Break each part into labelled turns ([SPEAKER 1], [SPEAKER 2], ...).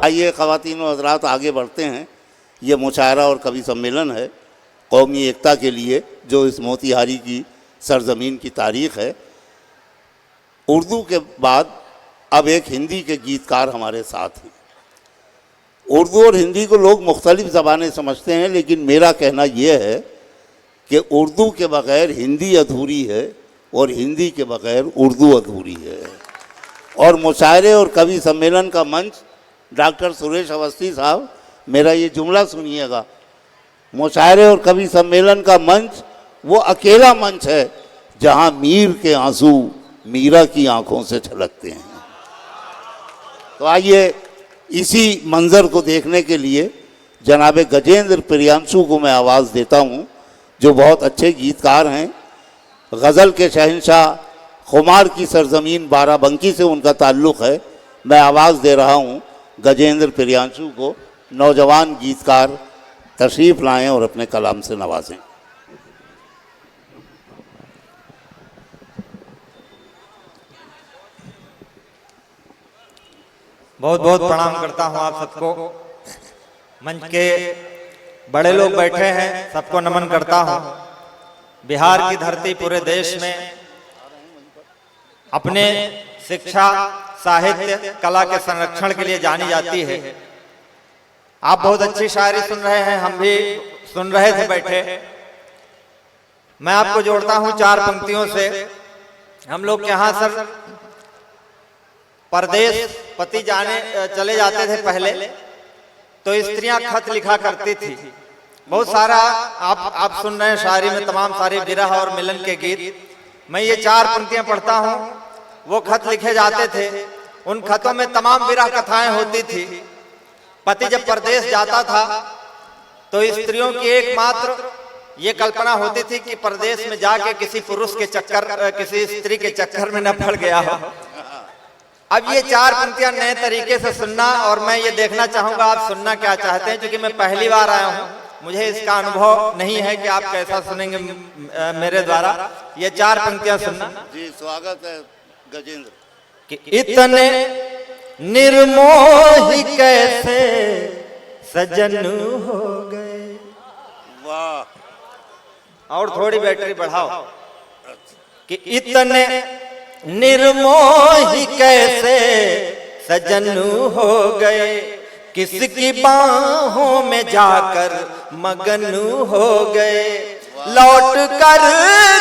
[SPEAKER 1] आइए ख़वातीन व हज़रात आगे बढ़ते हैं। ये मुशायरा और कवि सम्मेलन है कौमी एकता के लिए, जो इस मोतीहारी की सरज़मीन की तारीख़ है। उर्दू के बाद अब एक हिंदी के गीतकार हमारे साथ हैं। उर्दू और हिंदी को लोग मुख्तलिफ ज़बानें समझते हैं, लेकिन मेरा कहना यह है कि उर्दू के बग़ैर हिंदी अधूरी है और हिंदी के बग़ैर उर्दू अधूरी है। और मुशायरे और कवि सम्मेलन का मंच डॉक्टर सुरेश अवस्थी साहब, मेरा ये जुमला सुनिएगा, मुशायरे और कवि सम्मेलन का मंच वो अकेला मंच है जहाँ मीर के आंसू मीरा की आंखों से छलकते हैं। तो आइए इसी मंज़र को देखने के लिए जनाब गजेंद्र प्रियांशु को मैं आवाज़ देता हूँ, जो बहुत अच्छे गीतकार हैं। गज़ल के शहंशाह, खुमार की सरज़मीन बाराबंकी से उनका ताल्लुक़ है। मैं आवाज़ दे रहा हूँ गजेंद्र प्रियांशु को। नौजवान गीतकार तशरीफ़ लाएँ और अपने कलाम से नवाजें।
[SPEAKER 2] बहुत बहुत प्रणाम करता हूँ आप सबको। मंच के बड़े लोग बैठे हैं, सबको नमन करता हूँ। बिहार की धरती पूरे देश में अपने शिक्षा, साहित्य, कला के संरक्षण के लिए जानी जाती है। आप बहुत अच्छी शायरी सुन रहे हैं, हम भी सुन रहे थे बैठे। मैं आपको जोड़ता हूँ चार पंक्तियों से। हम लोग के यहाँ सर परदेश पति जाने चले जाते थे पहले, तो स्त्रियां खत लिखा करती थी। बहुत सारा आप सुन रहे हैं शायरी में तमाम सारे विरह और मिलन के गीत। मैं ये चार पंक्तियां पढ़ता हूँ। वो खत लिखे जाते थे, उन खतों में तमाम विरह कथाएं होती थी। पति जब परदेश जाता था तो स्त्रियों की एकमात्र ये कल्पना होती थी कि परदेश में जाके किसी पुरुष के चक्कर, किसी स्त्री के चक्कर में न पड़ गया हो। अब ये चार पंक्तियां नए तरीके से सुनना, और मैं ये देखना चाहूंगा आप सुनना क्या चाहते हैं, क्योंकि मैं पहली बार आया हूँ, मुझे इसका अनुभव नहीं है कि आप कैसा सुनेंगे मेरे द्वारा। ये चार पंक्तियां सुनना।
[SPEAKER 1] जी स्वागत है गजेंद्र।
[SPEAKER 2] कि इतने निर्मोही कैसे सजन हो गए।
[SPEAKER 1] वाह,
[SPEAKER 2] और थोड़ी बैटरी बढ़ाओ। कि इतने निर्मोही कैसे सजन हो गए, किसकी बाहों में जाकर मगन हो गए। लौट कर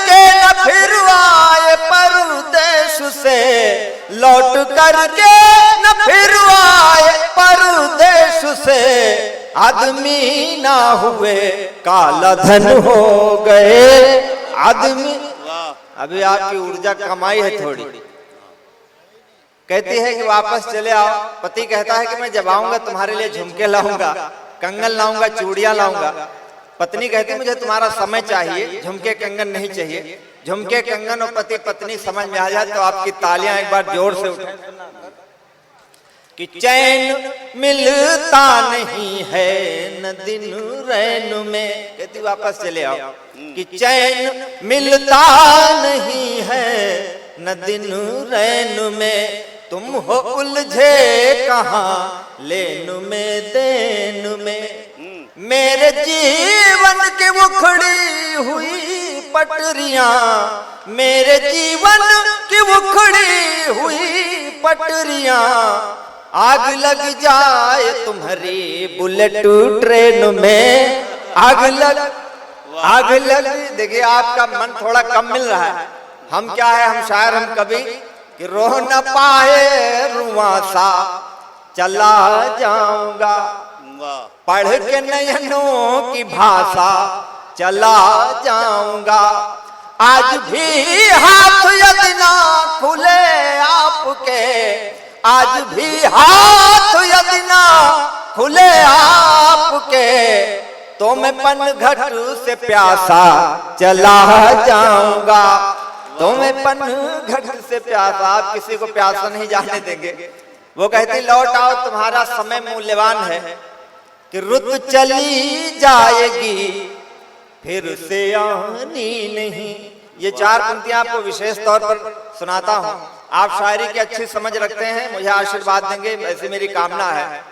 [SPEAKER 2] के न फिर आए परदेश से, लौट कर के न फिर आए परदेश से, आदमी ना हुए काला धन हो गए। आदमी, अभी आपकी ऊर्जा कमाई है थोड़ी। कहती है कि वापस चले आओ। पति कहता है कि मैं जब आऊंगा तुम्हारे लिए झुमके लाऊंगा, कंगन लाऊंगा, चूड़ियां लाऊंगा। पत्नी कहती मुझे तुम्हारा समय चाहिए, झुमके कंगन नहीं चाहिए। झुमके कंगन और पति पत्नी समझ में आ जाए तो आपकी तालियां एक बार जोर से उठें। कि चैन मिलता नहीं है न दिन रैन में, कहती वापस चले आओ। कि चैन मिलता नहीं है न दिन रैन में, तुम हो उलझे कहाँ लेन में देन में। मेरे जीवन की उखड़ी हुई पटरियां, मेरे जीवन की उखड़ी हुई पटरियां, आग लग जाए तुम्हारी बुलेट ट्रेन में। आग लग। देखिए आपका मन थोड़ा कम मिल रहा है। हम क्या है, हम शायर, हम कवि, कि रो न पाए रुआ सा चला जाऊंगा, पढ़ के नयनों की भाषा चला जाऊंगा। आज भी हाथ यदि ना खुले आपके, आज भी हाथ यदि ना खुले आपके, तो मैं पनघट से प्यासा चला जाऊंगा। तो मैं पनघट से प्यासा, आप किसी को प्यासा नहीं जाने देंगे। वो कहती लौट आओ तुम्हारा समय मूल्यवान है, कि रुत चली जाएगी फिर से आनी नहीं। ये चार पंक्तियां आपको विशेष तौर पर सुनाता हूँ। आप शायरी की अच्छी समझ रखते हैं, मुझे आशीर्वाद देंगे, ऐसी मेरी कामना है।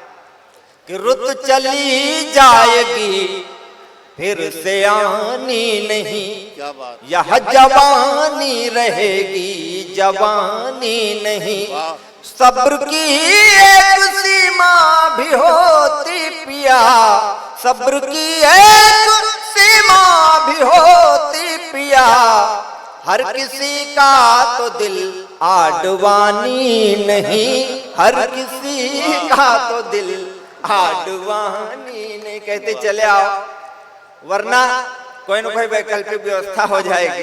[SPEAKER 2] कि रुत चली जाएगी फिर से आनी नहीं,
[SPEAKER 1] क्या बात,
[SPEAKER 2] यह जवानी रहेगी जवानी नहीं।
[SPEAKER 1] वाह,
[SPEAKER 2] सब्र की एक सीमा भी होती पिया, सब्र की एक सीमा भी होती पिया, हर किसी का तो दिल आडवानी नहीं, हर किसी का तो दिल आडवानी नहीं। कहते चले आओ, वरना कोई न कोई वैकल्पिक व्यवस्था हो जाएगी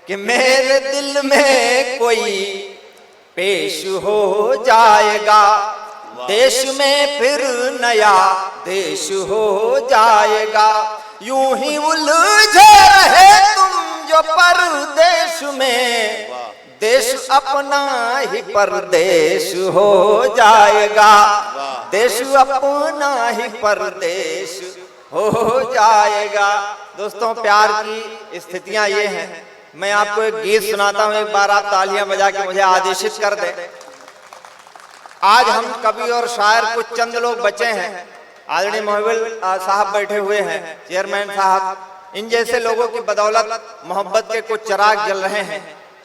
[SPEAKER 2] कि मेरे दिल में कोई पेश हो जाएगा, देश में फिर नया देश हो जाएगा। यूं ही उलझे रहे तुम जो परदेश में, देश अपना ही परदेश हो जाएगा, देश अपना ही परदेश हो जाएगा। दोस्तों, प्यार की स्थितियां ये हैं। मैं आपको एक गीत सुनाता हूं, एक बार आप तालियां बजा के मुझे आदेशित कर दें। आज हम कवि और शायर कुछ चंद लोग बचे हैं। आदरणीय मोहब्बत साहब बैठे हुए हैं, चेयरमैन साहब। इन जैसे लोगों की बदौलत मोहब्बत के कुछ चिराग जल रहे हैं।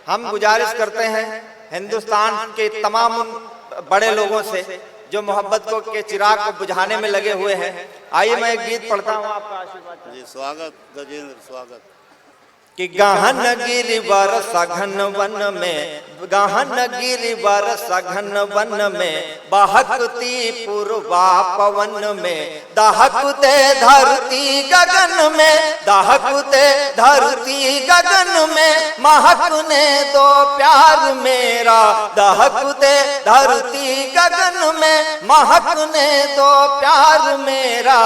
[SPEAKER 2] हम गुजारिश करते हैं हिंदुस्तान के तमाम बड़े लोगों से जो मोहब्बत को के चिराग को बुझाने में लगे हुए हैं। आइए मैं एक गीत पढ़ता हूँ, आपका आशीर्वाद
[SPEAKER 1] जी। स्वागत गजेंद्र, स्वागत।
[SPEAKER 2] कि गहन गिरिवर सघन वन में, गहन गिरिवर सघन वन में, बहकती पूर्वा पवन में, दहकते धरती गगन में, दहकते धरती गगन में, महकने दो प्यार मेरा, दहकते धरती गगन में, महकने दो प्यार मेरा।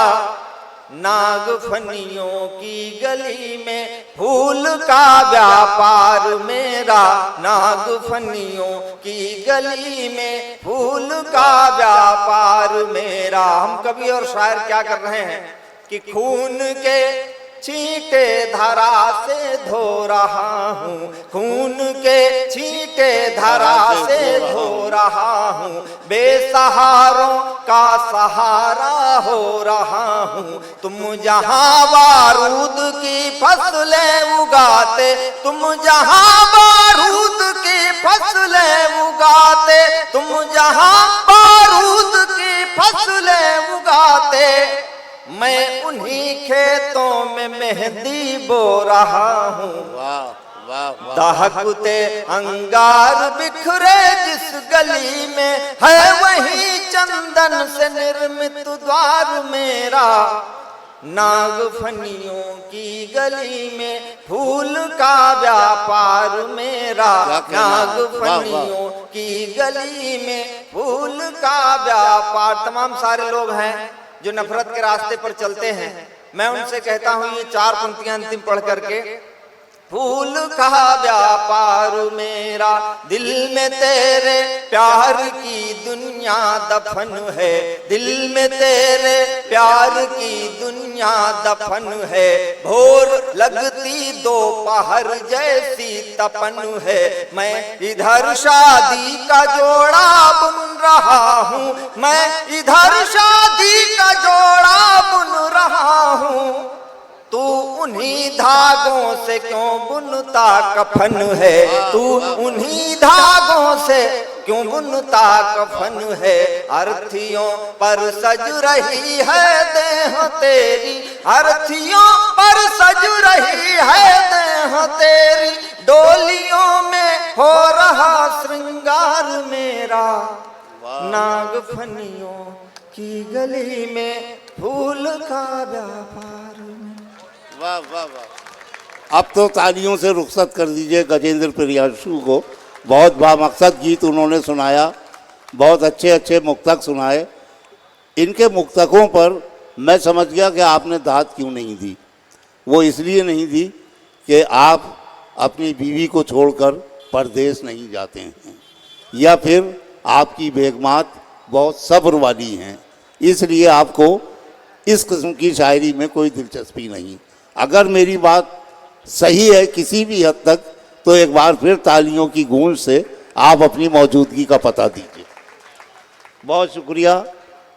[SPEAKER 2] नागफनियों की गली में फूल का व्यापार मेरा, नागफनियों की गली में फूल का व्यापार मेरा। हम कवि और शायर क्या कर रहे हैं कि खून के छींटे धरा से धो रहा हूँ, खून के छींटे धरा से धो रहा हूँ, बेसहारों का सहारा हो रहा हूँ। तुम जहाँ बारूद की फसलें उगाते, तुम जहाँ बारूद की फसलें उगाते, तुम जहाँ बारूद की फसलें उगाते, मैं उन्हीं खेतों में मेहंदी बो रहा हूँ।
[SPEAKER 1] वाह वाह वाह।
[SPEAKER 2] दहकते अंगार बिखरे जिस गली में, है वही चंदन से निर्मित द्वार मेरा। नागफनियों की गली में फूल का व्यापार मेरा, नागफनियों की गली में फूल का व्यापार। तमाम सारे लोग हैं जो नफरत के रास्ते पर चलते हैं। मैं उनसे कहता हूं ये चार पंक्तियां अंतिम पढ़ करके। फूल का व्यापार मेरा, दिल में तेरे प्यार की दुनिया दफन है, दिल में तेरे प्यार की दुनिया दफन है। भोर लगती दोपहर जैसी तपन है, मैं इधर शादी का जोड़ा बुन रहा हूँ, मैं इधर शादी का जोड़ा बुन रहा हूँ। तू उन्हीं धागों से क्यों बुनता कफन है, तू उन्हीं धागों से क्यों बुनता कफन है। अर्थियों पर सज रही है देह तेरी, अर्थियों पर सज रही है देह तेरी, डोलियों में हो रहा श्रृंगार मेरा। नागफनियों की गली में फूल का व्यापार।
[SPEAKER 1] वाह वाह वाह। अब तो तालियों से रुखसत कर दीजिए गजेंद्र प्रियांशु को। बहुत बामकसद गीत उन्होंने सुनाया, बहुत अच्छे अच्छे मुक्तक सुनाए। इनके मुक्तकों पर मैं समझ गया कि आपने दाद क्यों नहीं दी। वो इसलिए नहीं दी कि आप अपनी बीवी को छोड़कर परदेश नहीं जाते हैं, या फिर आपकी बेगमात बहुत सब्र वाली हैं, इसलिए आपको इस किस्म की शायरी में कोई दिलचस्पी नहीं। अगर मेरी बात सही है किसी भी हद तक, तो एक बार फिर तालियों की गूंज से आप अपनी मौजूदगी का पता दीजिए। बहुत शुक्रिया।